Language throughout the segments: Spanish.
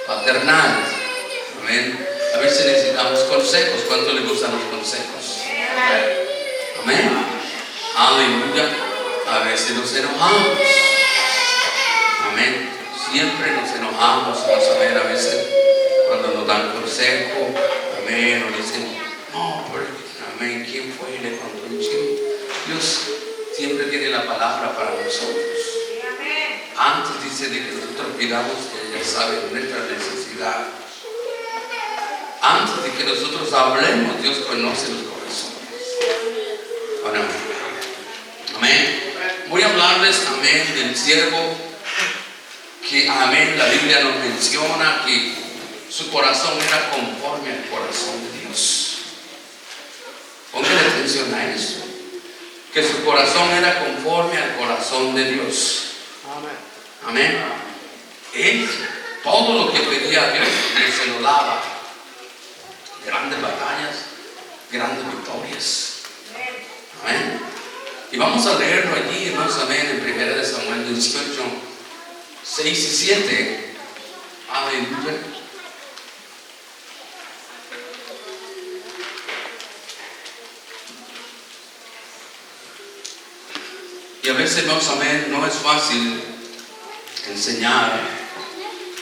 paternal. Amén. A veces necesitamos consejos. ¿Cuánto le gustan los consejos? Amén. Aleluya. A veces nos enojamos. Amén. Siempre nos enojamos. Vamos a ver a veces cuando nos dan consejo. Amén. O dicen, no, porque, amén, ¿quién fue y le contó un chisme? Dios siempre tiene la palabra para nosotros. Antes dice de que nosotros pidamos, que ella sabe nuestra necesidad. Antes de que nosotros hablemos, Dios conoce los corazones. Bueno, amén. Voy a hablarles, amén, del siervo que, amén, la Biblia nos menciona que su corazón era conforme al corazón de Dios. Póngale atención a eso. Que su corazón era conforme al corazón de Dios. Amén. Él, todo lo que pedía a Dios, Dios se lo daba. Grandes batallas, grandes victorias. Amén. Y vamos a leerlo allí, hermanos, amén, en 1 Samuel 18, 6 y 7. Aleluya. Y a veces, hermanos, amén, no es fácil enseñar,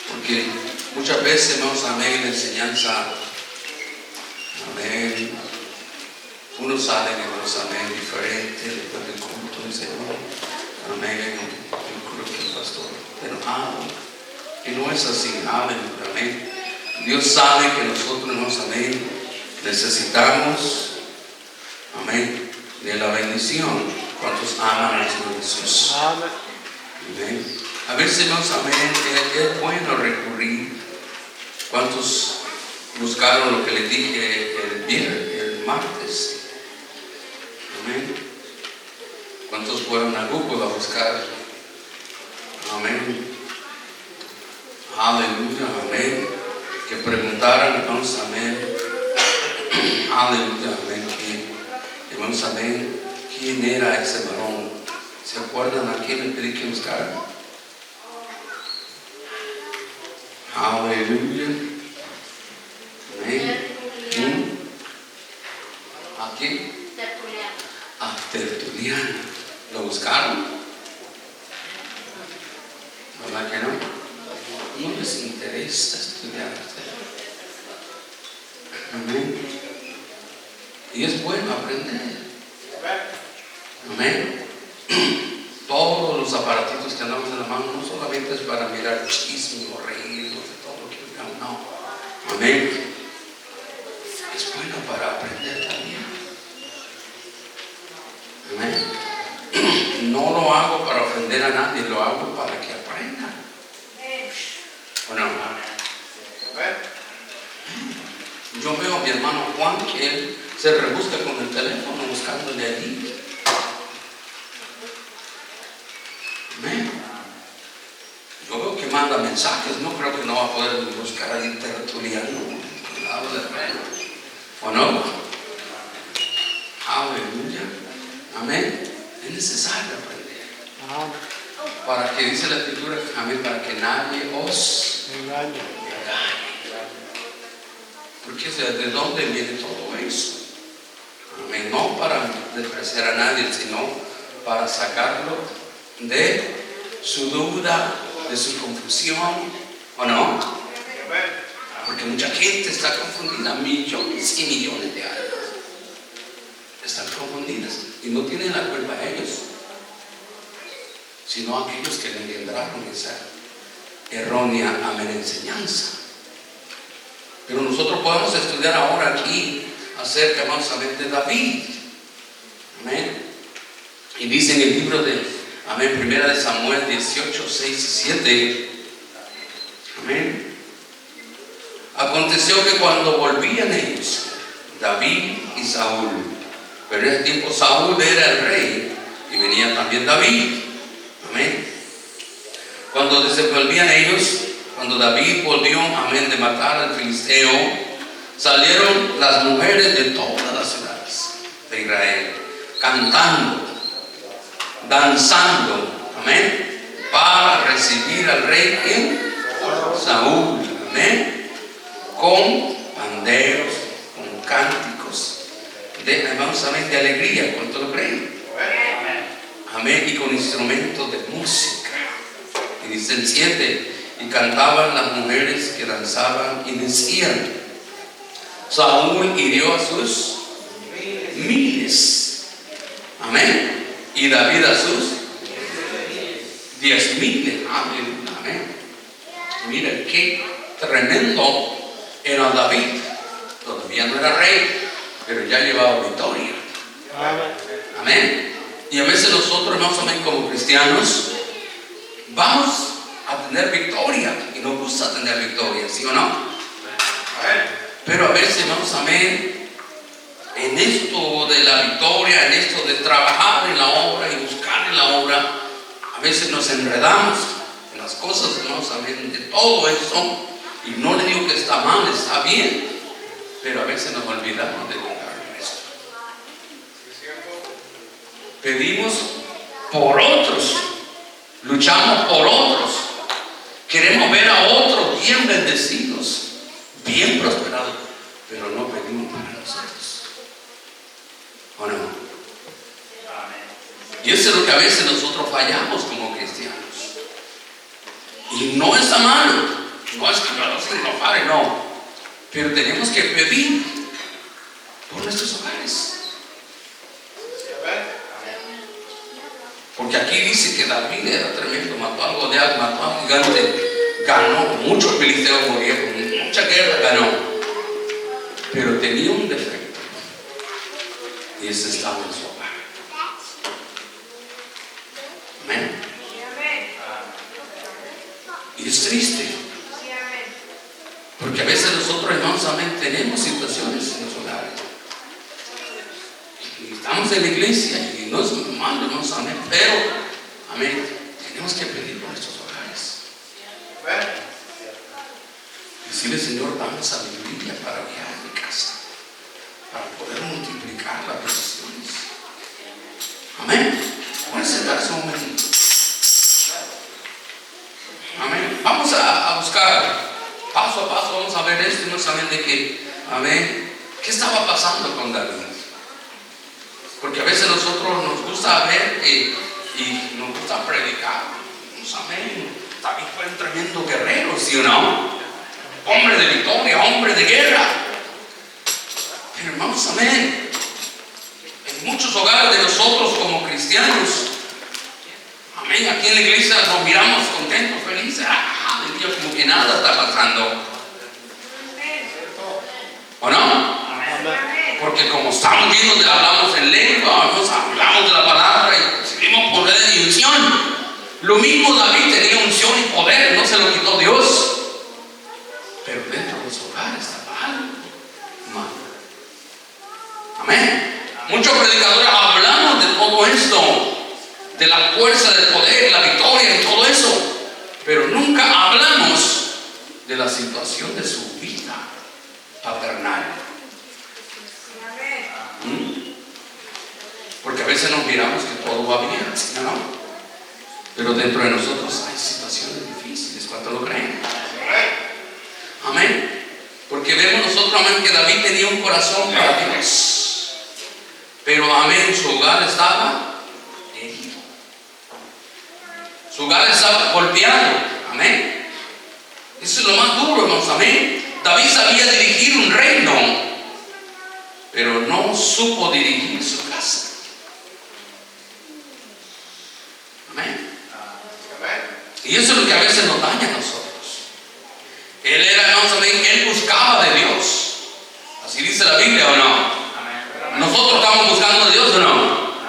porque muchas veces, hermanos, amén, la enseñanza, amén, uno sale, hermanos, amén, diferente después del culto, dice, no, amén, yo creo que el pastor enojado, y no es así, amén. Dios sabe que nosotros, hermanos, amén, necesitamos, amén, de la bendición. ¿Cuántos aman al Señor Jesús? Amén. A veces, hermanos, amén, es bueno recurrir. ¿Cuántos buscaron lo que les dije el martes? Amén. ¿Cuántos fueron a Google a buscar? Amén. Aleluya, amén. Que preguntaran, hermanos, amén. Aleluya, amén. Hermanos, amén. ¿Quién era ese varón? ¿Se acuerdan a quién le pedí que buscaran? Aleluya. Amén. ¿A quién? A Tertuliano. ¿Lo buscaron? ¿Verdad que no? No les interesa estudiar. Amén. Y es bueno aprender. Amén. Todos los aparatitos que andamos en la mano no solamente es para mirar chisme o reírnos de todo lo que veamos, no. Amén. Es bueno para aprender también. Amén. No lo hago para ofender a nadie, lo hago para que aprendan. Bueno, yo veo a mi hermano Juan que él se rebusca con el teléfono buscándole allí. Amén. Yo veo que manda mensajes, no creo que no va a poder buscar ahí Tertuliano al lado del reino. ¿O no? Aleluya. Amén. Es necesario aprender. Para que dice la Escritura, amén, para que nadie os engañe. Porque ¿de dónde viene todo eso? Amén. No para despreciar a nadie, sino para sacarlo de su duda, de su confusión, ¿o no? Porque mucha gente está confundida, millones y millones de almas están confundidas y no tienen la culpa ellos, sino aquellos que le engendraron esa errónea, amén, enseñanza. Pero nosotros podemos estudiar ahora aquí acerca, vamos a ver, de David. Amén. Y dice en el libro de, amén, 1 Samuel 18, 6 y 7. Amén. Aconteció que cuando volvían ellos, David y Saúl, pero en ese tiempo Saúl era el rey y venía también David. Amén. Cuando volvían ellos, cuando David volvió, amén, de matar al filisteo, salieron las mujeres de todas las ciudades de Israel, cantando, danzando, amén, para recibir al rey en Saúl. amén, con panderos, con cánticos, hermanos, amén, de alegría. ¿Cuánto lo creen? Amén, y con instrumentos de música. Y dice el 7, y cantaban las mujeres que danzaban y decían: Saúl hirió a sus miles, amén, y David a sus 10,000. Amén. Mira qué tremendo era David. Todavía no era rey, pero ya llevaba victoria. Amén. Y a veces nosotros, hermanos, amén, como cristianos, vamos a tener victoria y nos gusta tener victoria, ¿sí o no? Pero a veces, hermanos, amén, en esto de la victoria, en esto de trabajar en la obra y buscar en la obra, a veces nos enredamos en las cosas, hermanos, amén, de todo eso. Y no le digo que está mal, está bien, pero a veces nos olvidamos de buscar esto. Pedimos por otros, luchamos por otros, queremos ver a otros bien bendecidos, bien prosperados, pero no pedimos para nosotros. ¿O no? Y eso es lo que a veces nosotros fallamos como cristianos. Y no está mal, no es que no pare, no, pero tenemos que pedir por nuestros hogares. Porque aquí dice que David era tremendo, mató a Goliat, mató a un gigante, ganó, muchos filisteos murieron, mucha guerra ganó, pero tenía un defecto, y ese estaba en su hogar. Amén. Y es triste, porque a veces nosotros, hermanos, amén, tenemos situaciones en los hogares. Y estamos en la iglesia y no es malo, hermanos, amén, pero, amén, tenemos que pedir por nuestros hogares. Decirle: Señor, dame sabiduría para guiar mi casa, para poder multiplicar las bendiciones. Amén. Vamos a sentarse un momento. Amén. Vamos a buscar paso a paso, vamos a ver esto y no saben de qué. Amén. ¿Qué estaba pasando con David? Porque a veces nosotros nos gusta ver y nos gusta predicar. Amén. David fue un tremendo guerrero, ¿sí o no? Hombre de victoria, hombre de guerra. Pero hermanos, amén, en muchos hogares de nosotros como cristianos, amén, aquí en la iglesia nos miramos contentos, felices. De Dios, como que nada está pasando. ¿O no? Porque como estamos viendo, hablamos en lengua, hablamos de la palabra y recibimos poder de unción. Lo mismo David tenía unción y poder, no se lo quitó Dios. Pero dentro de los hogares estaba algo mal. Amén. Muchos predicadores hablamos de todo esto, de la fuerza, del poder, la victoria y todo eso, pero nunca hablamos de la situación de su vida paternal. Porque a veces nos miramos que todo va bien, ¿sí, no? Pero dentro de nosotros hay situaciones difíciles. ¿Cuánto lo creen? Amén. Porque vemos nosotros, amén, que David tenía un corazón para Dios, pero amén, su hogar estaba herido, su hogar estaba golpeado. Amén. Eso es lo más duro, hermanos. Amén. David sabía dirigir un reino, pero no supo dirigir su casa. Amén. Y eso es lo que a veces nos daña a nosotros. Él era, hermanos, amén, él buscaba de Dios. Así dice la Biblia, ¿o no? Amén. Nosotros estamos buscando de Dios, ¿o no?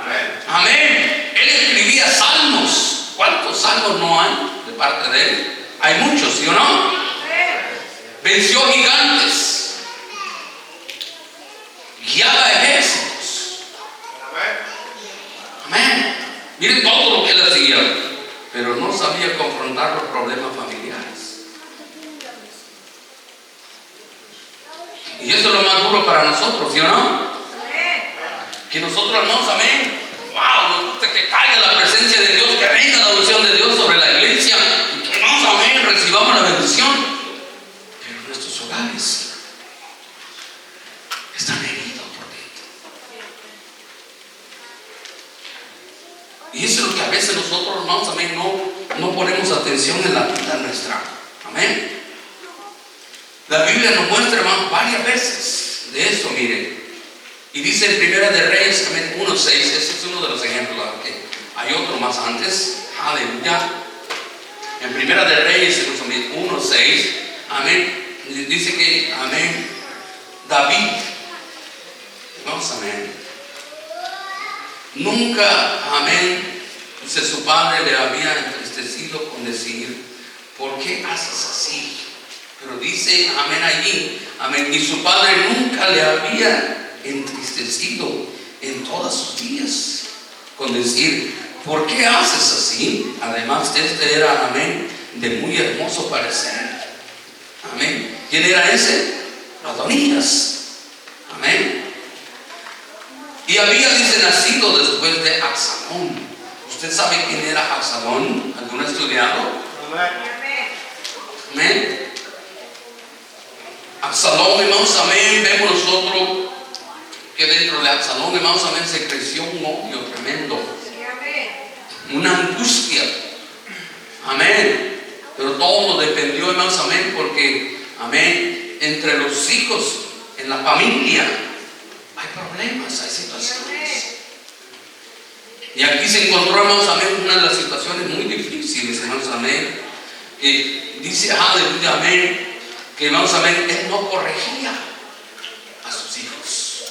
Amén. Amén. Él escribía salmos. ¿Cuántos salmos no hay de parte de él? Hay muchos, ¿sí o no? Venció gigantes, guiaba ejércitos. Amén. Miren todo lo que él hacía, pero no sabía confrontar los problemas familiares. Y eso es lo más duro para nosotros, ¿sí o no? Que nosotros, hermanos, amén, wow, nos gusta que caiga la presencia de Dios, que venga la unción de Dios sobre la iglesia y que, hermanos, amén, recibamos la bendición. nuestros hogares están heridos por dentro. Y eso es lo que a veces nosotros, hermanos, amén, no ponemos atención en la vida nuestra. Amén. La Biblia nos muestra, hermanos, varias veces de eso, miren. Y dice en Primera de Reyes, amén, 1:6, ese es uno de los ejemplos, que hay otro más antes. Aleluya. En Primera de Reyes 1:6, amén, dice que, amén, David, vamos, amén, nunca, amén, dice, su padre le había entristecido con decir, ¿por qué haces así? Pero dice, amén, allí, amén, y su padre nunca le había entristecido en todos sus días con decir, ¿por qué haces así? Además, este era, amén, de muy hermoso parecer. Amén. ¿Quién era ese? Adonías. Amén. Y había, dice, nacido después de Absalón. ¿Usted sabe quién era Absalón? ¿Algún estudiado? Amén. Absalón, hermanos, amén. Vemos nosotros que dentro de Absalón, hermanos, amén, se creció un odio tremendo. Una angustia. Amén. Pero todo dependió, hermanos, amén, porque, amén, entre los hijos, en la familia, hay problemas, hay situaciones. Y aquí se encontró, hermanos, amén, una de las situaciones muy difíciles, hermanos, amén, que dice, aleluya, amén, que, hermanos, amén, él no corregía a sus hijos.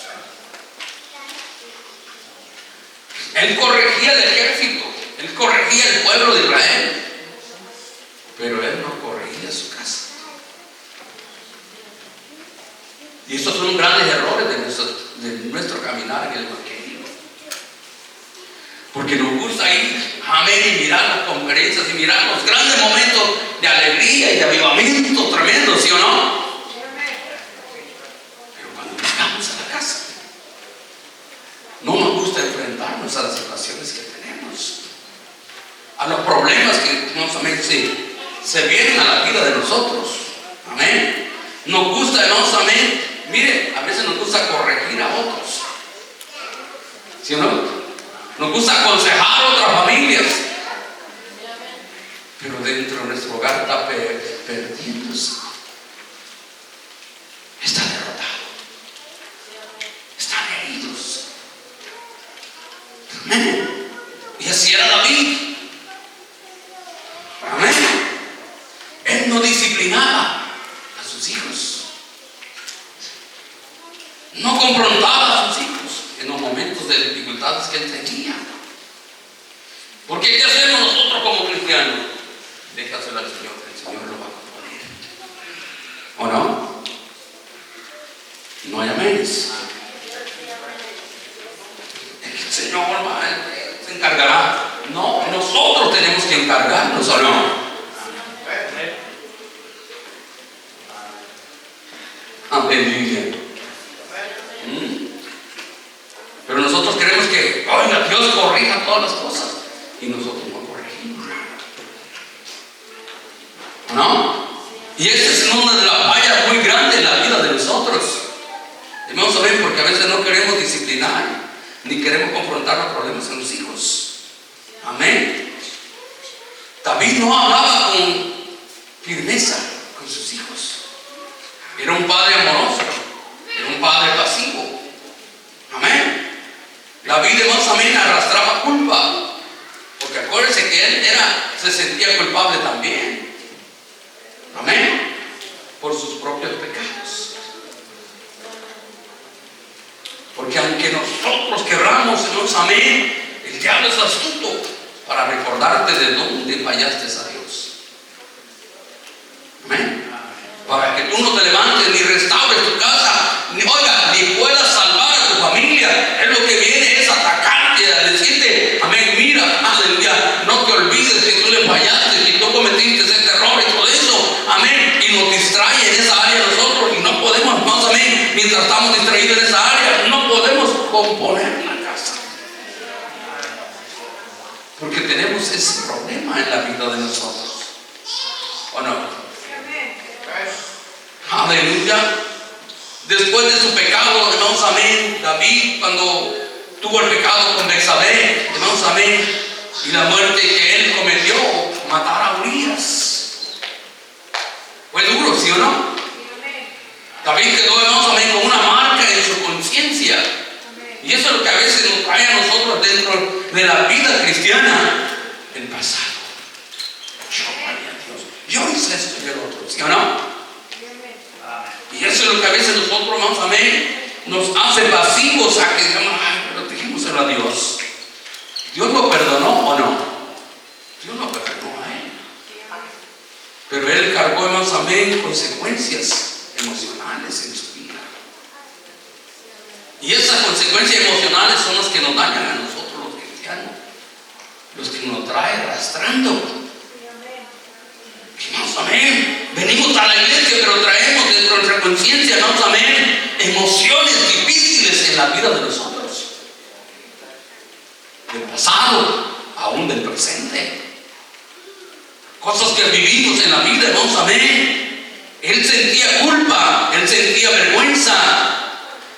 Él corregía el ejército, él corregía el pueblo de Israel, pero él no corregía su casa. Y estos son grandes errores de nuestro caminar en el evangelio. Porque nos gusta ir, amén, y mirar las conferencias y mirar los grandes momentos de alegría y de avivamiento tremendo, ¿sí o no? Pero cuando llegamos a la casa, no nos gusta enfrentarnos a las situaciones que tenemos, a los problemas que, amén, se vienen a la vida de nosotros. Amén. Nos gusta, hermanos, amén. Mire, a veces nos gusta corregir a otros, ¿sí o no? Nos gusta aconsejar a otras familias, pero dentro de nuestro hogar está perdiéndose, está derrotado, están heridos. Amén. Y así era David. Amén. Él no disciplinaba a sus hijos, no confrontaba a sus hijos en los momentos de dificultades que él tenía. Porque ¿qué hacemos nosotros como cristianos? Déjaselo al Señor, que el Señor lo va a componer. ¿O no? No hay aménes. El Señor se encargará. No, nosotros tenemos que encargarnos, ¿o no? Amén. Pero nosotros queremos que, oiga, Dios corrija todas las cosas, y nosotros no corregimos nada. ¿No? Y esta es una de las fallas muy grandes en la vida de nosotros. Debemos saber, porque a veces no queremos disciplinar, ni queremos confrontar los problemas en los hijos. Amén. David no hablaba con firmeza con sus hijos. Era un padre amoroso, era un padre pasivo. Amén. David, hermanos, amén, arrastraba culpa, porque acuérdense que él se sentía culpable también. Amén. Por sus propios pecados. Porque aunque nosotros querramos, hermanos, amén, el diablo es astuto para recordarte de dónde fallaste a Dios. Amén. Para que tú no te levantes ni restaures tu casa, ni puedas salvar a tu familia. Es lo que viene, es atacarte, a decirte, amén, mira, aleluya, no te olvides que tú le fallaste, que tú cometiste ese error y todo eso, amén, y nos distrae en esa área nosotros, y no podemos, hermanos, amén, mientras estamos distraídos en esa área, no podemos componer la casa, porque tenemos ese problema en la vida de nosotros, ¿o no? Aleluya. Después de su pecado, hermanos, amén, David, cuando tuvo el pecado con Betsabé, hermanos, amén, y la muerte que él cometió, matar a Urías. Fue duro, ¿sí o no? David quedó, hermanos, amén, con una marca en su conciencia. Y eso es lo que a veces nos trae a nosotros dentro de la vida cristiana, el pasado. Yo hice esto y el otro, ¿sí o no? Y eso es lo que a veces nosotros, hermanos, amén, nos hace pasivos a que digamos, ay, pero dejémoselo a Dios. ¿Dios lo perdonó o no? Dios lo perdonó a él. Pero él cargó, hermanos, amén, consecuencias emocionales en su vida. Y esas consecuencias emocionales son las que nos dañan a nosotros los cristianos, los que nos traen arrastrando. Hermanos, amén. Venimos a la iglesia, pero traemos dentro de nuestra conciencia, hermanos, amén, emociones difíciles en la vida de nosotros, del pasado, aún del presente, cosas que vivimos en la vida, hermanos, amén. Él sentía culpa, él sentía vergüenza,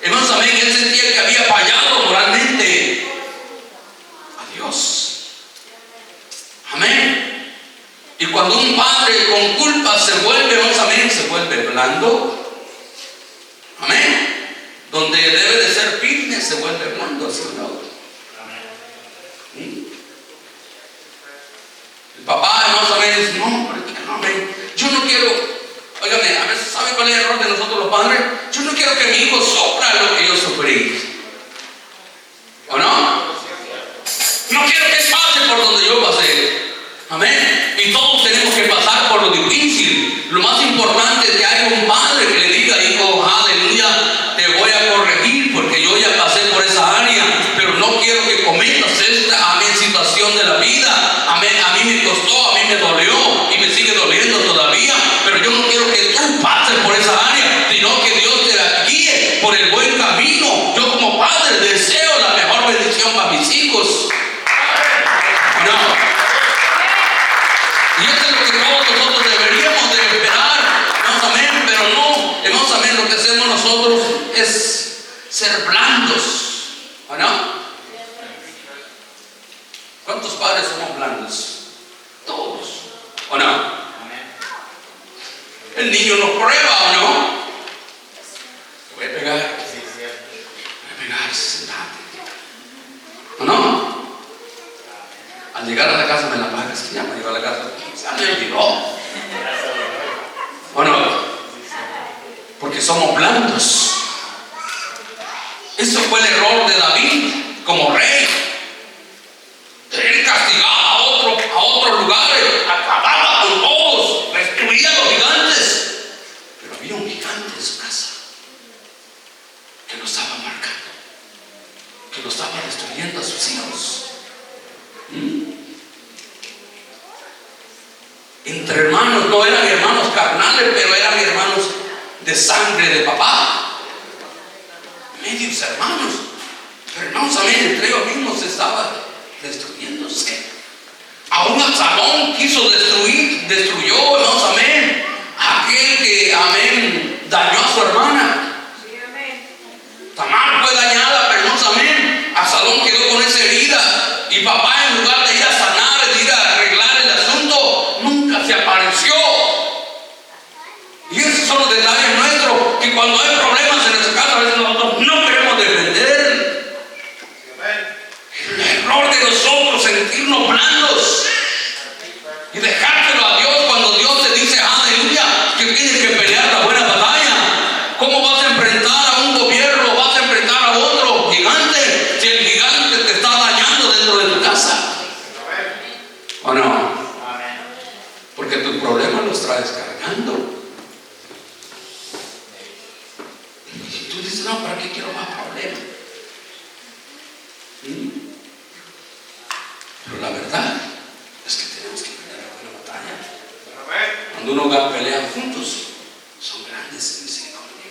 hermanos, amén, él sentía que había fallado moralmente a Dios. Amén. Y cuando un padre con culpa se vuelve, hermanos, amén, se vuelve blando. Amén. Donde debe de ser firme, se vuelve blando, ¿sí o no? ¿Sí? El papá, hermanos, amén, dice, no, amén, yo no quiero, óigame, a veces, ¿sabe cuál es el error de nosotros los padres? Yo no quiero que mi hijo sufra lo que yo sufrí. ¿O no? No quiero que pase por donde yo pasé. Amén. Y todos tenemos que pasar por lo difícil. Lo más importante es que haya un padre que le diga, hijo, aleluya, te voy a corregir porque yo ya pasé por esa área, pero no quiero que cometas esta, amén, situación de la vida. Amén. A mí me costó, a mí me dolió y me sigue doliendo todavía, pero yo no quiero que tú pases por esa área, sino que Dios te guíe por el buen camino. Yo como padre deseo la mejor bendición para mis hijos. No. Y eso es lo que todos nosotros deberíamos de esperar, hermanos, amén, pero no, hermanos, amén, lo que hacemos nosotros es ser blandos, ¿o no? ¿Cuántos padres somos blandos? Todos, ¿o no? El niño nos prueba, ¿o no? Te voy a pegar, sentate, ¿o no? Al llegar a la casa me la pagas, que ya me llegó a la casa, ya me olvidó. ¿O no? Porque somos blandos. Eso fue el error de David como rey. Él castigaba a otros lugares, acababa con todos, destruía a los gigantes. Pero había un gigante en su casa que lo estaba marcando, que lo estaba destruyendo a sus hijos. Entre hermanos, no eran hermanos carnales, pero eran hermanos de sangre de papá, medios hermanos, pero hermanos, amén, entre ellos mismos estaban destruyéndose. Aún Absalón quiso destruyó, hermanos, amén, aquel que, amén, dañó a su hermana. Tamar fue dañada, pero hermanos, amén, Absalón quedó con esa herida y papá, en lugar de ir a sanar, de ir a arreglar el asunto, nunca se apareció. Y esos son los detalles nuestros, que cuando hay problemas en nuestra casa, a veces nosotros no queremos defender. El error de nosotros sentirnos blandos y dejárselo a Dios cuando Dios te dice, aleluya, que tienes que pelear la buena batalla. ¿Cómo vas a enfrentar a un gobierno? ¿Vas a enfrentar a otro gigante si el gigante te está dañando dentro de tu casa? ¿O no? Porque tus problemas los traes cargando. Y tú dices, no, ¿para qué quiero más problemas? Pero la verdad es que tenemos que pelear la buena batalla. Cuando uno pelea juntos, son grandes en misericordia.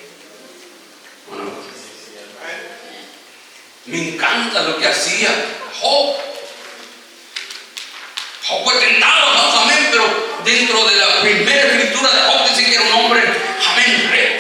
¿O no? Me encanta lo que hacía Job. Job fue tentado, amén, pero dentro de la primera escritura de Job dice que era un hombre, amén, recto.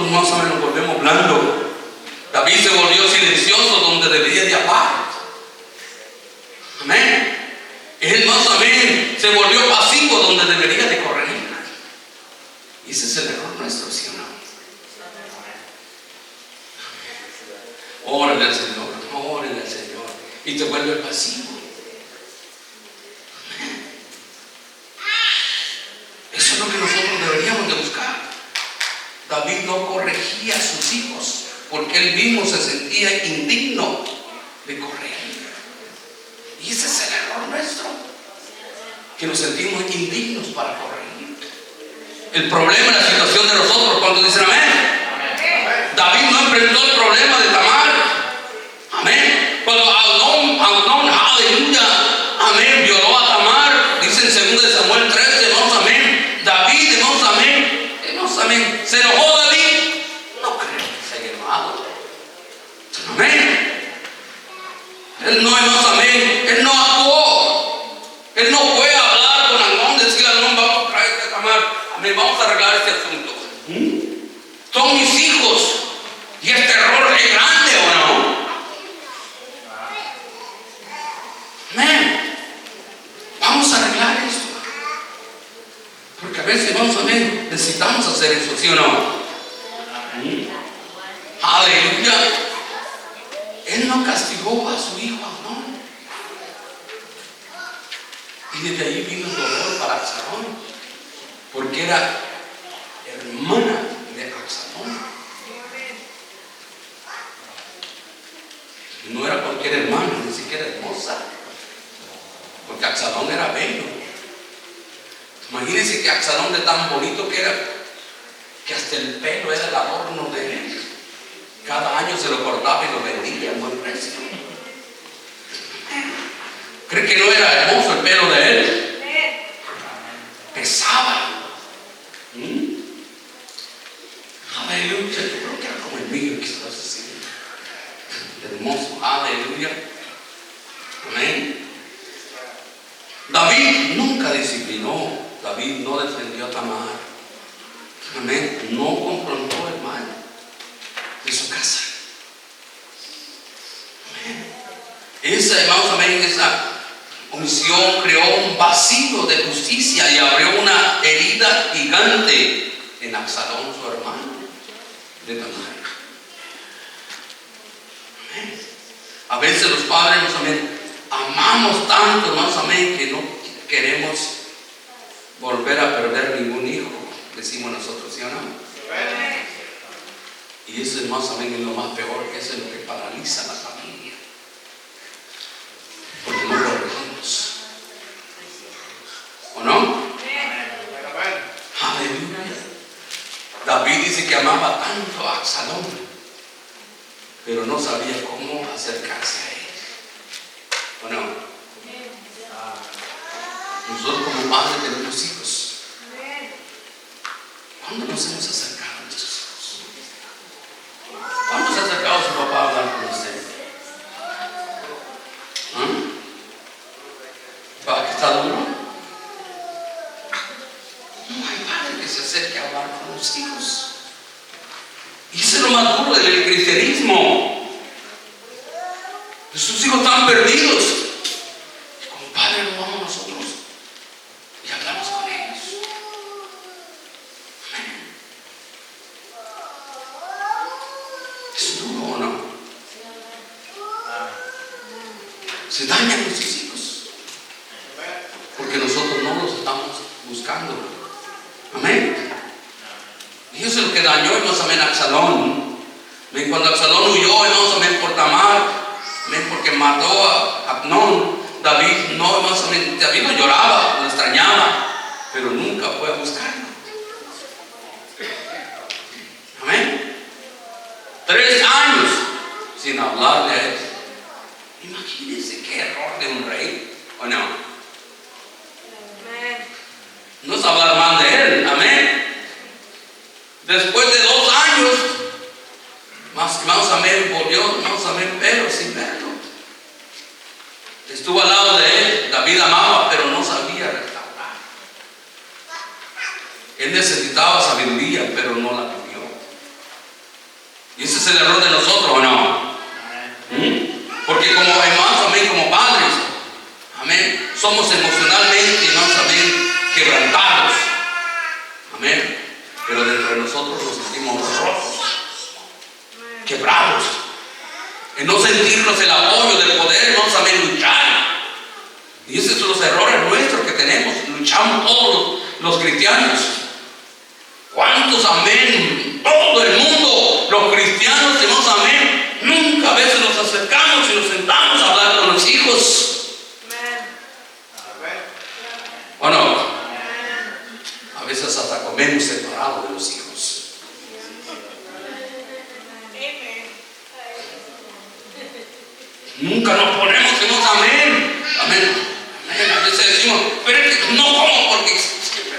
nosotros más o menos nos volvemos blandos. David se volvió silencioso donde debería de hablar. Amén. Él más o menos se volvió pasivo donde debería de corregir. Y ese es el error nuestro, ¿sí o no? Órale al Señor, órale al Señor. Y te vuelve pasivo. Eso es lo que nosotros deberíamos de buscar. David no corregía a sus hijos porque él mismo se sentía indigno de corregir. Y ese es el error nuestro, que nos sentimos indignos para corregir. El problema, la situación de nosotros, cuando dicen amén. David no enfrentó el problema de Tamar. Amén. Cuando Amnón, aleluya, amén, violó a Tamar, dice en 2 Samuel 13, hermanos, amén. David, hermanos, amén. ¿Se enojó David? No creo que se haya enojado. Amén. Él no, hermanos, amén. Él no actuó. Él no fue a hablar con Amnón, decirle a Amnón, vamos a traer a Tamar. Amén, vamos a arreglar este asunto. Son mis hijos. Y este error es grande, ¿o no? Amén. Vamos a arreglar esto. Porque a veces, vamos a ver, necesitamos hacer eso, ¿sí o no? Aleluya. Él no castigó a su hijo, ¿no? Y desde ahí vino el dolor para Absalón, porque era hermana de Absalón. No era cualquier hermana, ni siquiera hermosa, porque Absalón era bello. Imagínense que Absalón, de tan bonito que era, que hasta el pelo era el adorno de él. Cada año se lo cortaba y lo vendía a buen precio. ¿Cree que no era hermoso el pelo de él? Pesaba. Aleluya. Yo creo que era como el mío, quizás así. Hermoso. Aleluya. Amén. David nunca disciplinó. David no defendió a Tamar. Amén. No confrontó el mal de su casa. Amén. Esa, hermanos, amén, esa omisión creó un vacío de justicia y abrió una herida gigante en Absalón, su hermano de Tamar. Amén. A veces los padres, hermanos, amén, amamos tanto, hermanos, amén, que no queremos volver a perder ningún hijo, decimos nosotros, ¿sí o no? Y eso, hermanos, amén, es lo más peor, que eso es lo que paraliza a la familia, porque no lo corregimos, ¿o no? Aleluya. David dice que amaba tanto a Absalón, pero no sabía cómo acercarse a él, ¿o no? Nosotros como padres tenemos hijos. ¿Cuándo nos hemos acercado a nuestros hijos? ¿Cuándo se ha acercado a su papá a hablar con usted? ¿Para que está duro? No hay padre que se acerque a hablar con los hijos. Y eso es lo más duro del cristianismo. Sus hijos están perdidos. Como padre lo vamos nosotros y hablamos con ellos. Amén. ¿Es duro o no? Se dañan nuestros hijos porque nosotros no los estamos buscando. Amén. Y eso es lo que dañó, hermanos, amén, a Absalón. Cuando Absalón huyó, hermanos, amén, por Tamar, amén, porque mató a Amnón, David no, hermanos, amén, David no lloraba, lo extrañaba, pero nunca fue a buscarlo. Amén. 3 años sin hablarle a él. Imagínense qué error de un rey, ¿o no? No es hablar mal de él, amén. Después de 2 años, más amén, volvió, más amén, pero sin verlo. Estuvo al lado de él. David amaba, pero no sabía restaurar. Él necesitaba sabiduría, pero no la pidió. Y ese es el error de nosotros, ¿o no? Porque como hermanos, amén, como padres, amén, somos emocionalmente, hermanos, amén, quebrantados, amén, pero dentro de nosotros nos sentimos rotos, quebrados, en no sentirnos el apoyo del poder, hermanos, amén, luchar. Y esos son los errores nuestros que tenemos. Luchamos todos los cristianos. ¿Cuántos, amén? Todo el mundo, los cristianos, hermanos, amén, nunca a veces nos acercamos y nos sentamos a hablar con los hijos. ¿O no? A veces hasta comemos separados de los hijos. Nunca nos ponemos, hermanos, amén. Amén. A veces decimos, pero es que no como porque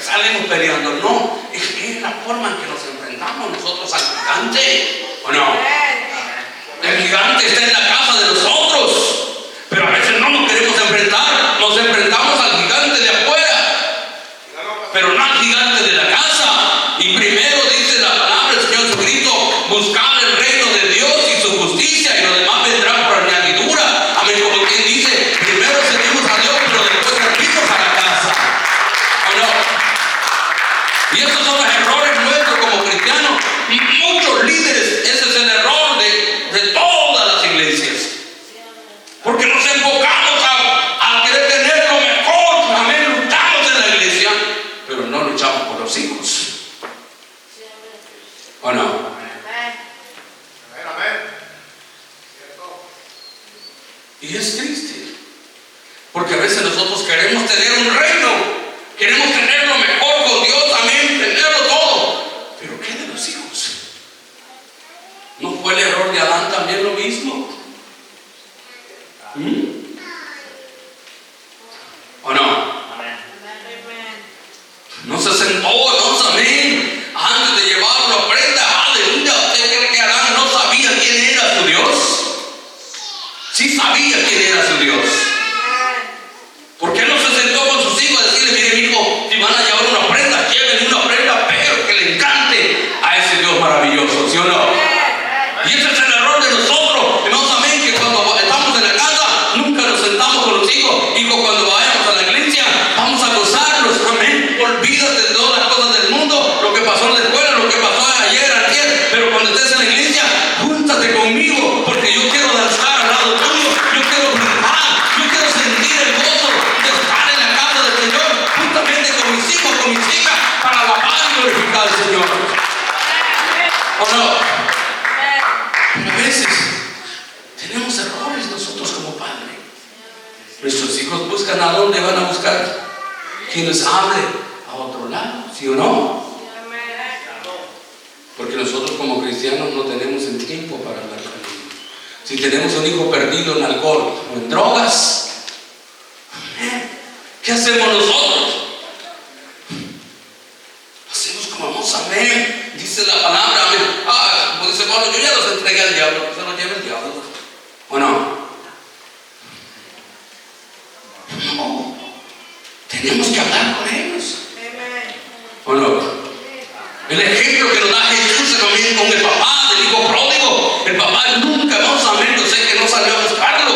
salimos peleando. No, es la forma en que nos enfrentamos nosotros al gigante, ¿o no? El gigante está en la casa de nosotros, pero a veces no nos queremos enfrentar. Nos enfrentamos al gigante de afuera, pero no al gigante de la casa. Y primero dice la palabra del Señor Jesucristo: buscar el reino de Dios y su justicia, y lo demás vendrá por añadidura. Amén. Como quien dice, primero servimos a Dios, pero después servimos a la casa, ¿o no? Y esos son los errores nuestros como cristianos. Y muchos líderes, ese es el error de todas las iglesias. Porque nos enfocamos a querer tener lo mejor. Amén. Luchamos en la iglesia, pero no luchamos por los hijos, ¿o no? Y es triste, porque a veces nosotros queremos tener un reino, queremos tener lo mejor con Dios, amén, tenerlo todo. Pero ¿qué de los hijos? ¿No fue el error de Adán también lo mismo? ¿O no? No se sentó, no, amén, antes de llevarlo a prenda. Aleluya. ¿Usted cree que Adán no sabía quién era su Dios? Sí sabía quién era su Dios. ¿Por qué no se sentó con sus hijos a decirle: mire, hijo, si van a llevar una prenda, lleven una prenda, pero que le encante a ese Dios maravilloso, ¿sí o no? Y ese es el error de nosotros, hermanos, amén, que cuando estamos en la casa nunca nos sentamos con los hijos. Hijo, cuando vayamos a la iglesia vamos a gozarnos, amén. Olvídate de todas las cosas del mundo, lo que pasó en la escuela, lo que pasó ayer, ayer, pero cuando estés en la iglesia, júntate conmigo, porque yo quiero danzar al lado tuyo, yo quiero brincar, yo quiero sentir el gozo de estar en la casa del Señor, juntamente con mis hijos, con mis hijas, para alabar y glorificar al Señor. ¿O no? Pero a veces tenemos errores nosotros como padres. Nuestros hijos buscan a dónde van a buscar, quien les hable a otro lado, ¿sí o no? Porque nosotros como cristianos no tenemos el tiempo para hablar con ellos. Si tenemos un hijo perdido en alcohol o en drogas, ¿qué hacemos nosotros? Hacemos como vamos, amén. Dice la palabra, amén. Como dice Pablo, yo ya los entregué al diablo, que se los lleve el diablo. ¿O no? No. Tenemos que hablar con ellos. ¿O no? El ejemplo que nos da Jesús también con el papá del hijo pródigo. El papá nunca, vamos a ver, yo sé que no salió a buscarlo,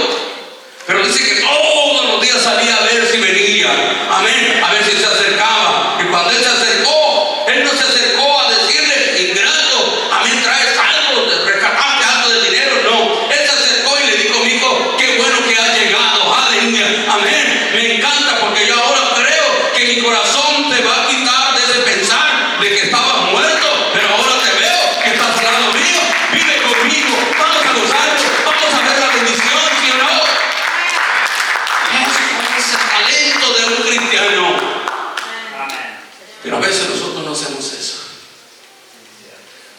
pero dice que todos los días salía a ver si venía, amén, a ver si se acercaba. Y cuando él se acercó, él no se acercó a decirle: ingrato, amén, traes algo, rescataste algo de dinero. No, él se acercó y le dijo: mi hijo, qué bueno que has llegado, aleluya, amén. Me encanta, porque yo ahora creo que mi corazón te va a quitar de ese pensar de que estabas muerto, pero ahora te veo que estás al lado mío. Vive conmigo, vamos a gozarnos, vamos a ver la bendición, ¿sí o no? Eso es el talento de un cristiano. Pero a veces nosotros no hacemos eso.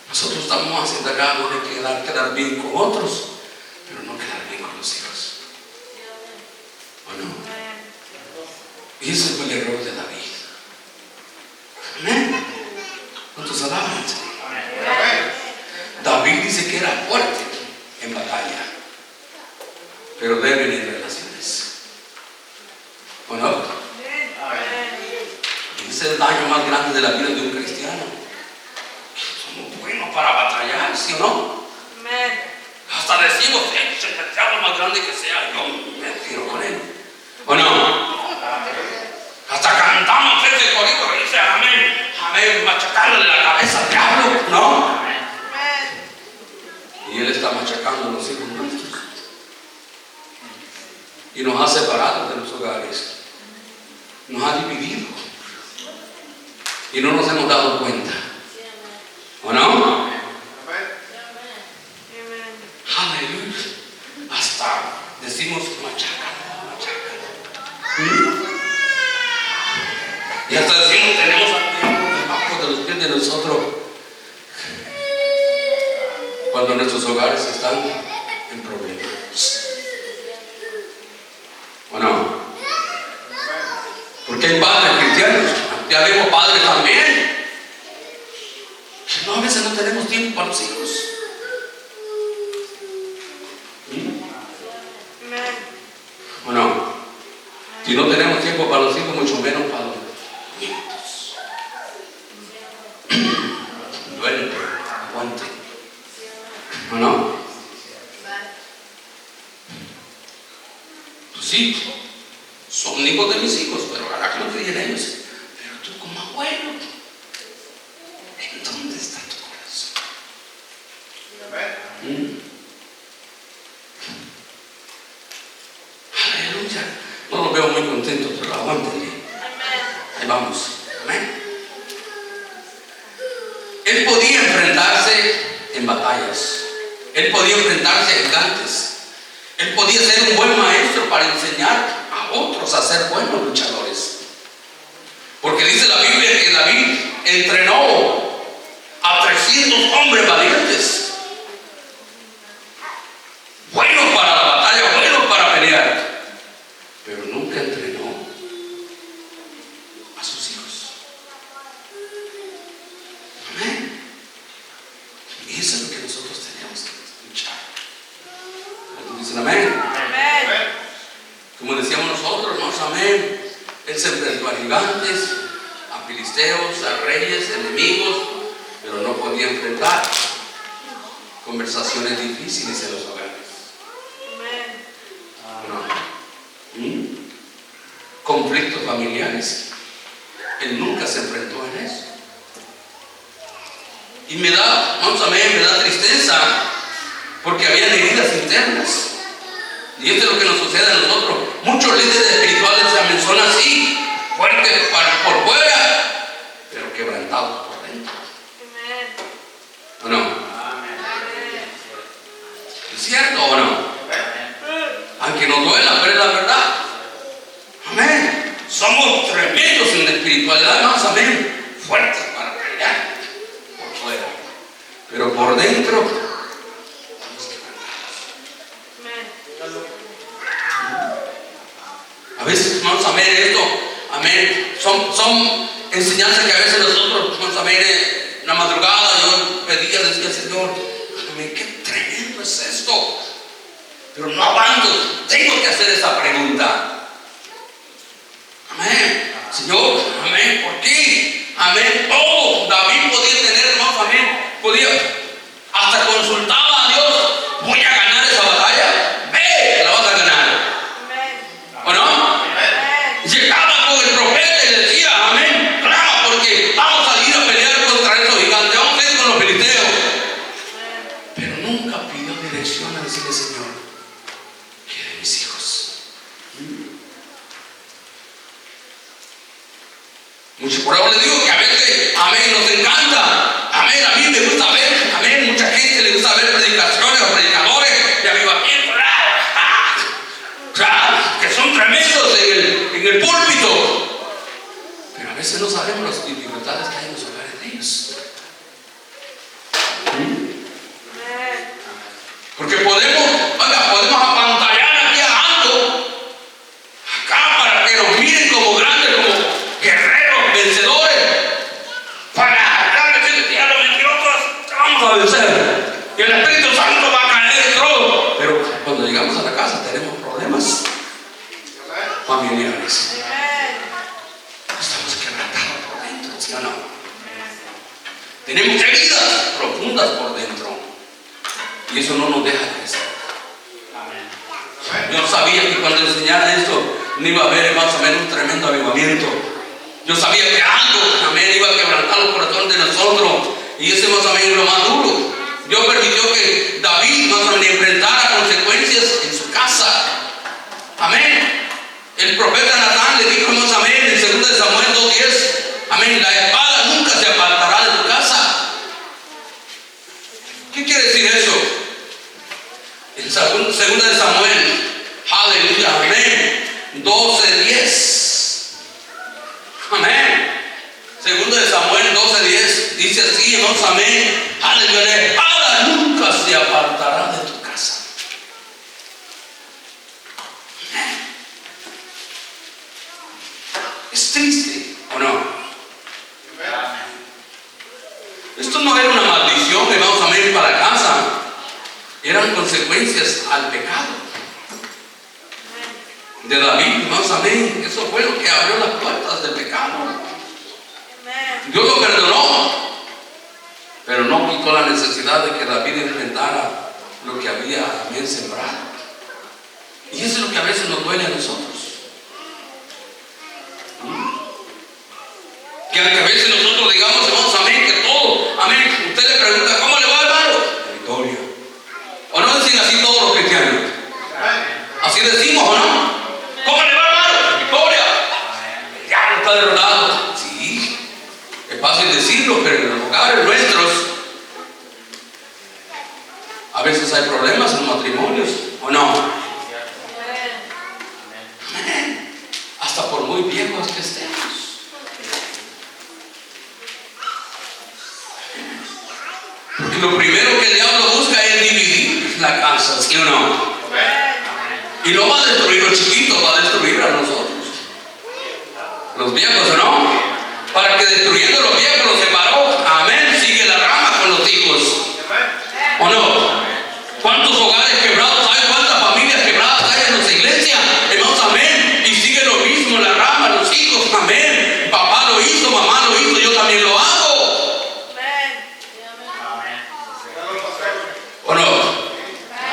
Nosotros estamos haciendo acá de quedar bien con otros, pero no quedar bien con los hijos. ¿O no? Y ese fue el error de David. Amén. ¿Cuántos alaban? David dice que era fuerte en batalla, pero débil en relaciones. ¿O no? Ese es el daño más grande de la vida de un cristiano. Somos buenos para batallar, ¿sí o no? grande que sea, yo me tiro con él. ¿O no? Hasta cantamos ese corito que dice amén, amén, machacándole la cabeza al diablo, ¿no? Y él está machacando a los hijos nuestros. Y nos ha separado de los hogares. Nos ha dividido. Y no nos hemos dado cuenta. ¿O no? Aleluya. Hasta decimos machacando, machacando. Y hasta decimos tenemos al diablo debajo de los pies de nosotros. Cuando nuestros hogares están en problemas. ¿O no? Porque hay padres cristianos, ya vemos padres también. Que no, a veces no tenemos tiempo para los hijos. ¿O no? Si no tenemos tiempo para los hijos, mucho menos para los nietos. Duele, aguante. ¿O no? Pues sí, son hijos de mis hijos, pero ahora que no creen ellos. Pero tú como abuelo, ¿en dónde está tu corazón? Aleluya. No los veo muy contentos, pero aguántenle. Ahí vamos. Amén. Él podía enfrentarse en batallas. Él podía enfrentarse a gigantes. Él podía ser un buen maestro para enseñar a otros a ser buenos luchadores. Porque dice la Biblia que David entrenó a 300 hombres valientes. Buenos para la batalla, buenos para pelear. Pero nunca entrenó a sus hijos. Amén. Y eso es lo que nosotros tenemos que luchar. Dicen amén. Amén. Como decíamos nosotros, hermanos, amén. Él se enfrentó a gigantes, a filisteos, a reyes, enemigos, pero no podía enfrentar conversaciones difíciles en los hogares. No. Conflictos familiares. Él nunca se enfrentó en eso. Y me da, vamos a ver, me da tristeza porque habían heridas internas. Y esto es lo que nos sucede a nosotros. Muchos líderes espirituales son así, fuertes por fuera, pero quebrantados por dentro. ¿O no? ¿Es cierto o no? Aunque nos duela, pero es la verdad. Amén. Somos tremendos en la espiritualidad, hermanos, amén. Fuertes para pelear por fuera, pero por dentro estamos quebrantados. A veces, hermanos, amén, esto, amén, son enseñanzas que a veces nosotros, hermanos, amén, en la madrugada yo pedía, decía, Señor, amén, qué tremendo es esto. Pero no aguanto, tengo que hacer esa pregunta. Amén. Señor, amén, ¿por qué? Amén, todo. David podía tener, hermanos, amén, podía, hasta consultaba a Dios, voy a ganar esa batalla, ve, la vas a ganar. ¿O no? Llegaba con el profeta y le decía, amén, clama, porque vamos a ir a pelear contra esos gigantes, vamos a ir con los filisteos. Pero nunca pidió dirección a decirle, Señor, quiere mis hijos. Mucho por ahora le digo que a veces, amén, nos encanta, amén, a mí me gusta ver, amén, mucha gente le gusta ver predicaciones o predicadores de avivamiento, que son tremendos en el púlpito, pero a veces no sabemos las dificultades que hay en los hogares de ellos. Porque podemos apantallar aquí a Ando acá para que nos miren como grandes, como guerreros, vencedores, para darles que a los mentirosos vamos a vencer y el Espíritu Santo va a caer en todo. Pero cuando llegamos a la casa tenemos problemas familiares. Estamos quebrantados por dentro, ¿sí o no? Tenemos heridas profundas por dentro. Y eso no nos deja crecer. sabía que cuando enseñara esto no iba a haber, más o menos, un tremendo avivamiento. Yo sabía que algo, amén, iba a quebrantar los corazones de nosotros. Y ese más o menos es lo más duro. Dios permitió que David más o menos enfrentara consecuencias en su casa. Amén. El profeta Natán le dijo más amén en 2 de Samuel 2:10. Amén. La espada nunca se apartará de tu casa. ¿Qué quiere decir eso? En 2 de Samuel, aleluya, amén, 12:10. Amén. 2 de Samuel 12:10 dice así, hermanos, amén, aleluya, la espada nunca se apartará de tu casa. Amén. Es triste, ¿o no? Esto no era una maldición, hermanos, amén, para casa. Eran consecuencias al pecado de David, hermanos, amén. Eso fue lo que abrió las puertas del pecado. Dios lo perdonó, pero no quitó la necesidad de que David enfrentara lo que había, amén, sembrado. Y eso es lo que a veces nos duele a nosotros. Que a veces nosotros digamos, hermanos, amén, que todo, amén. Usted le pregunta, ¿cómo le va, hermano? Victoria. ¿O no dicen así todos los cristianos? Así decimos, ¿o no? ¿Cómo le va, hermano? Victoria. El diablo está derrotado. Sí, es fácil decirlo, pero en los hogares nuestros a veces hay problemas en los matrimonios, ¿o no? Amén. Hasta por muy viejos que estemos. Porque lo primero que el diablo busca es dividir la casa, ¿sí o no? Y no va a destruir los chiquitos, va a destruir a nosotros, los viejos, ¿o no? Para que destruyendo los viejos los separó, amén, sigue la rama con los hijos, ¿o no? ¿Cuántos hogares quebrados hay? ¿Cuántas familias quebradas hay en nuestra iglesia? Hermanos, amén, y sigue lo mismo la rama, los hijos, amén. Papá lo hizo, mamá lo hizo, yo también lo hago. ¿O no?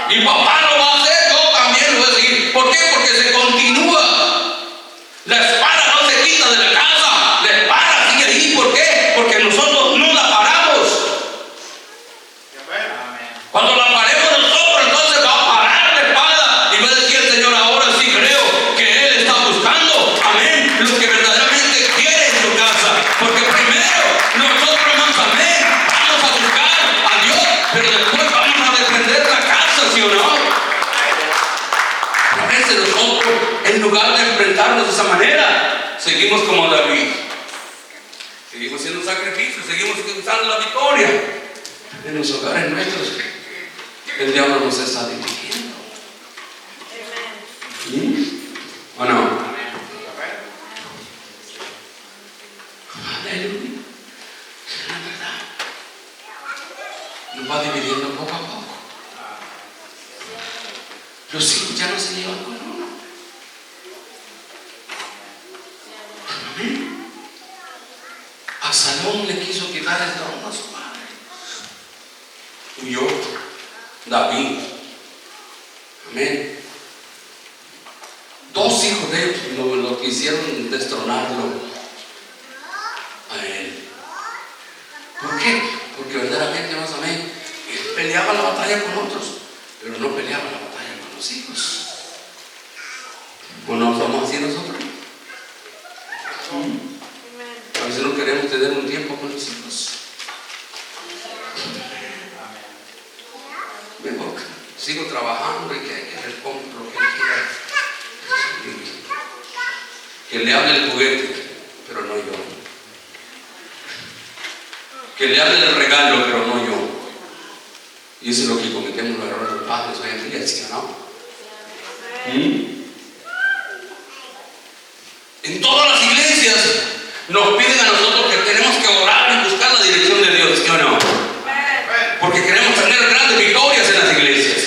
Y papá lo va a hacer, yo también lo voy a seguir. ¿Por qué? Porque se continúa. La espada no se quita de la casa, la espada sigue ahí. ¿Por qué? Porque nosotros no la paramos. Cuando la paremos nosotros, entonces va a parar la espada y va a decir el Señor, ahora sí creo que Él está buscando, amén, lo que verdaderamente quiere en su casa. Porque primero nosotros, hermanos, amén, vamos a buscar a Dios, pero después vamos a defender la casa, ¿sí o no? A veces nosotros, en lugar de enfrentarnos de esa manera, seguimos como David. Seguimos haciendo sacrificios, seguimos usando la victoria. En los hogares nuestros, el diablo nos está dirigiendo. ¿Sí? ¿O no? Aleluya. La verdad, nos va dividiendo poco a poco. Los hijos ya no se llevan con uno. Amén. Absalón le quiso quitar el trono a su padre. Huyó David. Amén. 2 hijos de ellos lo quisieron destronarlo a él. ¿Por qué? Porque verdaderamente, hermanos, amén, él peleaba la batalla con otros, pero no peleaba la batalla con los hijos. ¿O no somos así nosotros? A veces no queremos tener un tiempo con los hijos. Mejor sigo trabajando y que respondo lo que quiera. Que le hable el juguete, pero no yo. Que le hable el regalo, pero no yo. Y eso es lo que cometemos los errores de los padres hoy en día, ¿sí o no? En todas las iglesias nos piden a nosotros que tenemos que orar y buscar la dirección de Dios, ¿sí o no? Porque queremos tener grandes victorias en las iglesias.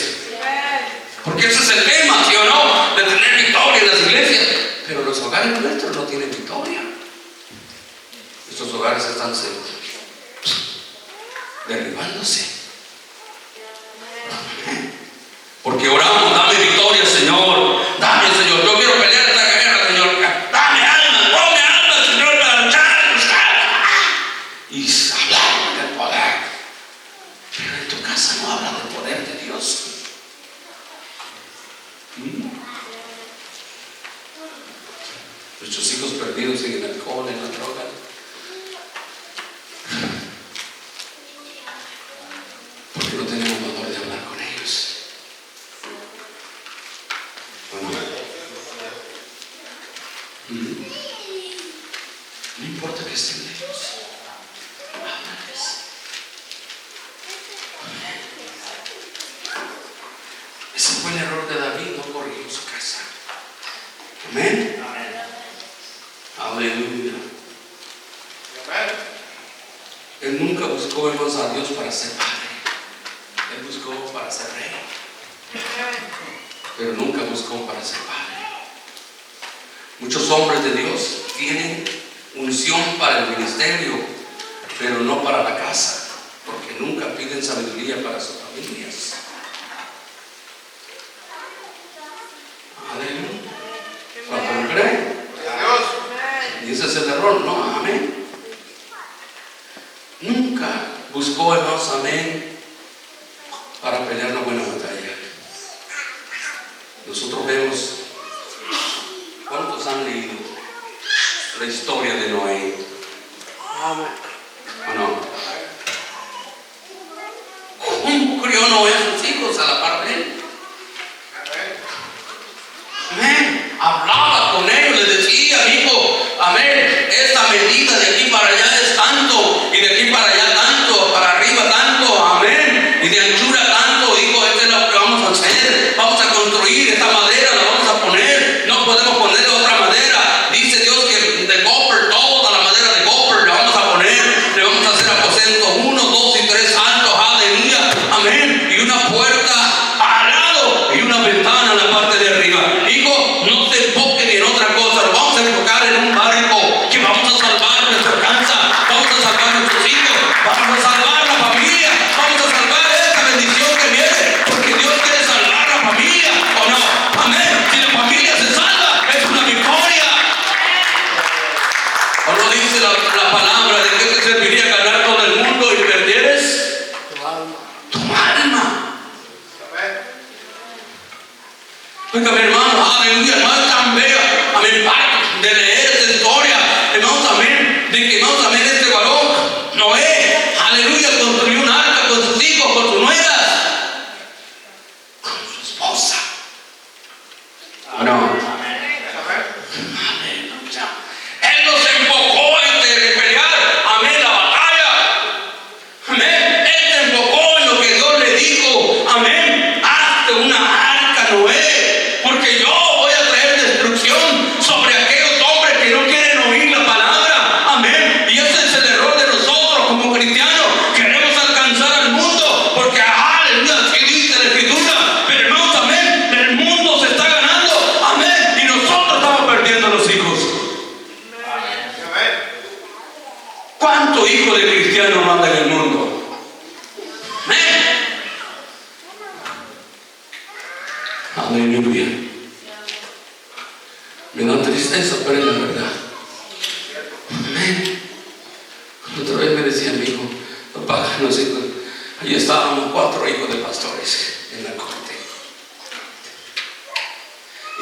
Porque ese es el tema, ¿sí o no? De tener victoria en las iglesias. Pero los hogares nuestros no tienen victoria. Estos hogares están derribándose. Porque oramos, dame victoria, Señor. Nuestros hijos perdidos en el alcohol, en la droga. Porque no tenemos valor de hablar con ellos. Bueno, no importa que estén lejos, háblales. Ese fue el error de David, no corrigió su casa. Amén. Aleluya. Él nunca buscó, hermanos, a Dios para ser padre. Él buscó para ser rey, pero nunca buscó para ser padre. Muchos hombres de Dios tienen unción para el ministerio, pero no para la casa, porque nunca piden sabiduría para sus familias. Aleluya. ¿Cuánto lo creen? Y ese es el error, ¿no? Amén. Nunca buscó, hermanos, amén, para pelear la buena batalla. Nosotros vemos, ¿cuántos han leído la historia de Noé? Amén. ¿O no? ¿Cómo crió Noé a sus hijos a la par de él? Amén. Hablaba con ellos, les decía, hijo, amén, esta medida de aquí para allá es tanto, y de aquí para allá tanto, para arriba tanto, amén, y de anchura tanto. Dijo, esto es lo que vamos a hacer, vamos a construir esta madera, la vamos a poner, no podemos ponerle otra madera. Dice Dios que de copper, toda la madera de copper la vamos a poner, le vamos a hacer aposento 1, 2 y 3 altos, aleluya, amén, y una puerta al lado y una ventana en la parte de arriba. Hijo, no te enfoques en otra cosa, lo vamos a enfocar en un barco que vamos a salvar nuestra casa, vamos a salvar nuestros hijos, vamos a salvar la familia, vamos a salvar esta bendición que viene, porque Dios quiere salvar la familia, ¿o no? Amén. Si la familia se salva, es una victoria. ¿O no dice la palabra de que te serviría ganar todo el mundo y perdieres tu alma? Oiga, mi hermano, aleluya, no es tan bella, amén, de leer esta historia, hermanos, amén, de que, hermanos, amén, este varón, Noé, aleluya, construyó un arca con sus hijos, con sus nueras, con su esposa. ¿O no? Aleluya. Él no se enfocó en pelear, amén, la batalla. Amén. Él se enfocó en lo que Dios le dijo. Amén. Hazte una arca, Noé, porque yo voy a traer destrucción sobre aquellos hombres que no quieren oír la palabra. Amén. Y ese es el error de nosotros como cristianos. Queremos alcanzar al mundo porque, aleluya, así dice la Escritura. Pero hermanos, amén, el mundo se está ganando. Amén. Y nosotros estamos perdiendo a los hijos. ¿Cuántos hijos de cristianos mandan en el mundo? Amén. Aleluya. Me da tristeza, pero es la verdad. Amén. Otra vez me decía mi hijo, papá, no sé, allí estábamos 4 hijos de pastores en la corte.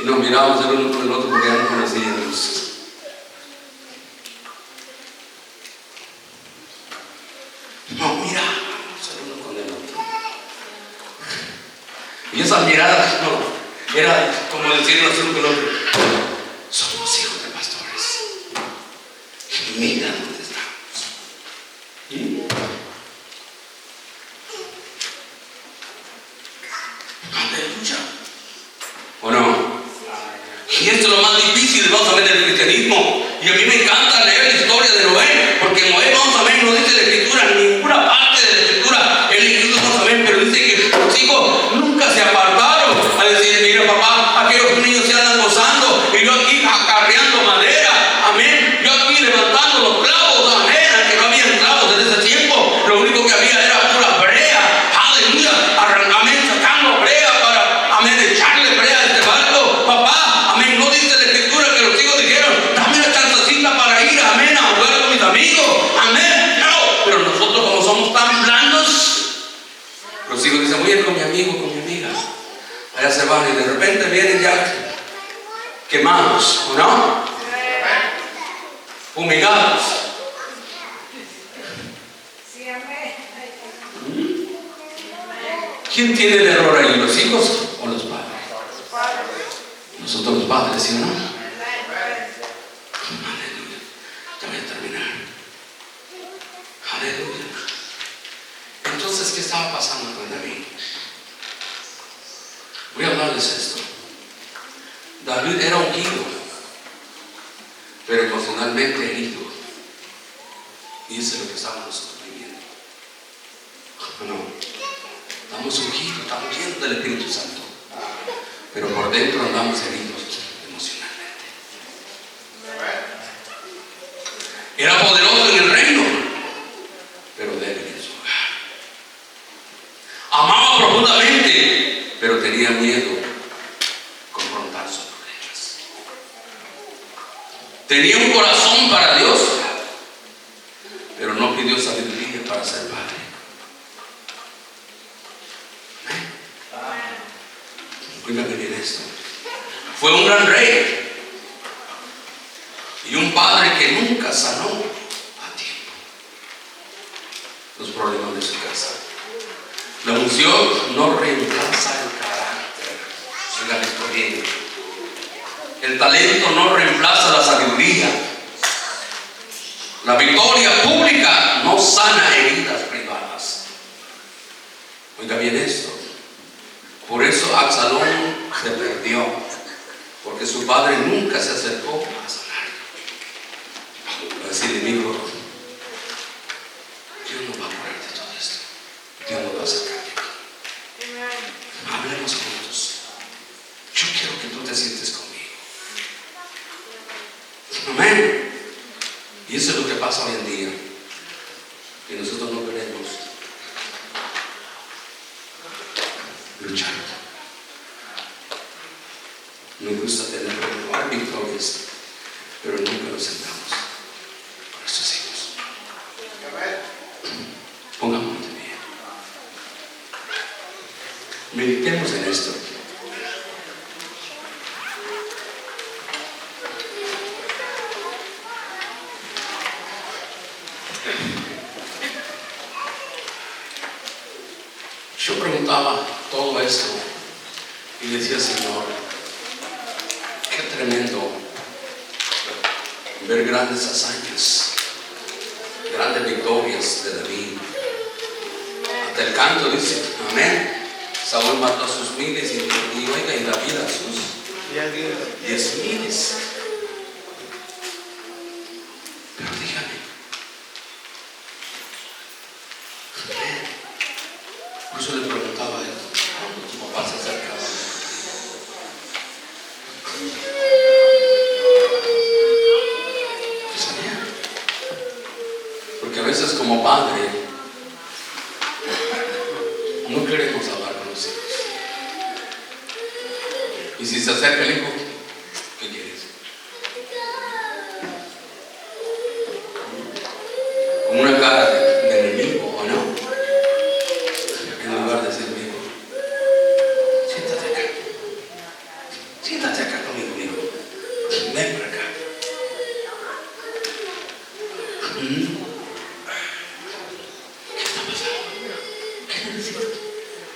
Y nos mirábamos el uno con el otro porque ya no conocíamos. Nos mirábamos el uno con el otro. Y esas miradas, no, era como decirnos uno con el otro, somos hijos de pastores. Mira dónde estamos. Aleluya. ¿O no? Y esto es lo más difícil, vamos a ver, del cristianismo. Y a mí me encanta leer la historia de Noé, porque Noé, vamos a ver, no dice la Escritura, en ninguna parte de la Escritura, el incluso vamos a ver, pero dice que sus hijos nunca se apartaron a decir, mira papá, aquellos niños se andan gozando, y yo aquí acarreando madera, amén, yo aquí levantando los clavos, amén, aunque no había clavos en ese tiempo, lo único que había era pura brea, aleluya, amén, sacando brea para, amén, echarle brea a este barco, papá, amén, no dice la Escritura que los hijos dijeron, dame una chancecita para ir, amén, a jugar con mis amigos, amén, no, pero nosotros como somos tan blandos, los hijos dicen, voy a ir con mi amigo, con mi amiga, allá se van y de repente vienen ya quemados, ¿o no? fumigados. ¿Quién tiene el error ahí, los hijos o los padres? Nosotros los padres, ¿sí o no? Aleluya. Ya voy a terminar. Aleluya. Entonces, ¿qué estaba pasando con David? Voy a hablarles esto. David era ungido, pero emocionalmente herido. Y eso es lo que estamos nosotros viviendo. No. Estamos ungidos, estamos llenos del Espíritu Santo, pero por dentro andamos heridos emocionalmente. Era poderoso en el reino, pero débil en su hogar. Amaba profundamente, pero tenía miedo confrontar sus problemas. Tenía un corazón para Dios, pero no pidió sabiduría para ser padre. Cuídame bien esto. Fue un gran rey y un padre que nunca sanó a tiempo los problemas de su casa. La unción no reemplaza el carácter. Oigan esto bien. El talento no reemplaza la sabiduría. La victoria pública no sana heridas privadas. Oiga bien esto. Por eso Absalón se perdió, porque su padre nunca se acercó a sanar. Va a decirle, mi hijo, Dios no va a curar de todo esto. Dios no va a sacar de aquí. Hablemos juntos. Yo quiero que tú te sientes conmigo. Amén. Y eso es lo que pasa hoy en día, que nosotros no queremos luchar. Nos gusta tener victorias, pero nunca nos sentamos con nuestros hijos. Pongámonos de pie. Meditemos en esto. Yo preguntaba todo esto y decía, Señor, qué tremendo ver grandes hazañas, grandes victorias de David. Hasta el canto dice, amén. Saúl mató a sus miles y oiga, y David a sus 10,000. Pero dígame, por eso le preguntaba a él, ¿cuándo tu papá se acercaba? ¿Qué sabía? Porque a veces como padre no queremos hablar con los hijos. Y si se acerca el hijo, ¿qué quieres? Con una cara de enemigo, ¿o no? En lugar de decir, hijo, siéntate acá. Siéntate acá conmigo, hijo. Ven para acá. ¿Qué está pasando? ¿Qué necesitas?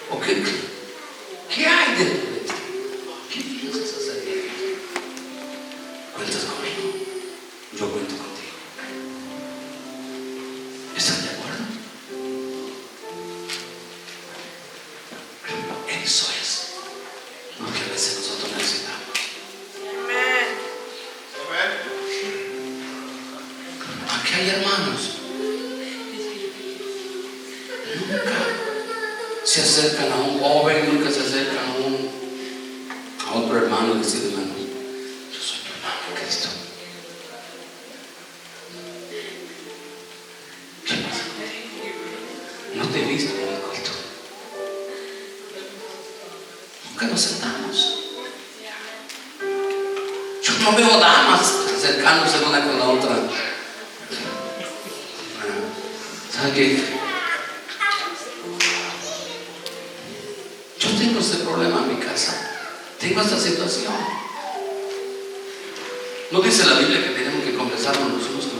¿O qué hay dentro de ti? ¿Qué piensas hacer? ¿Cuentas conmigo? Yo cuento contigo. ¿Están de acuerdo? Eso es lo que a veces nosotros necesitamos. Aquí hay hermanos. Nunca se acercan a un joven, nunca se acercan a otro hermano y dicen, hermano, yo soy tu hermano en Cristo. ¿Qué pasa contigo? No te he visto en el culto. Nunca nos sentamos. Yo no veo damas acercándose una con la otra. ¿Sabe qué? Yo tengo este problema en mi casa. Tengo esta situación. ¿No dice la Biblia que tenemos que confesarnos los unos con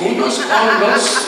unos con los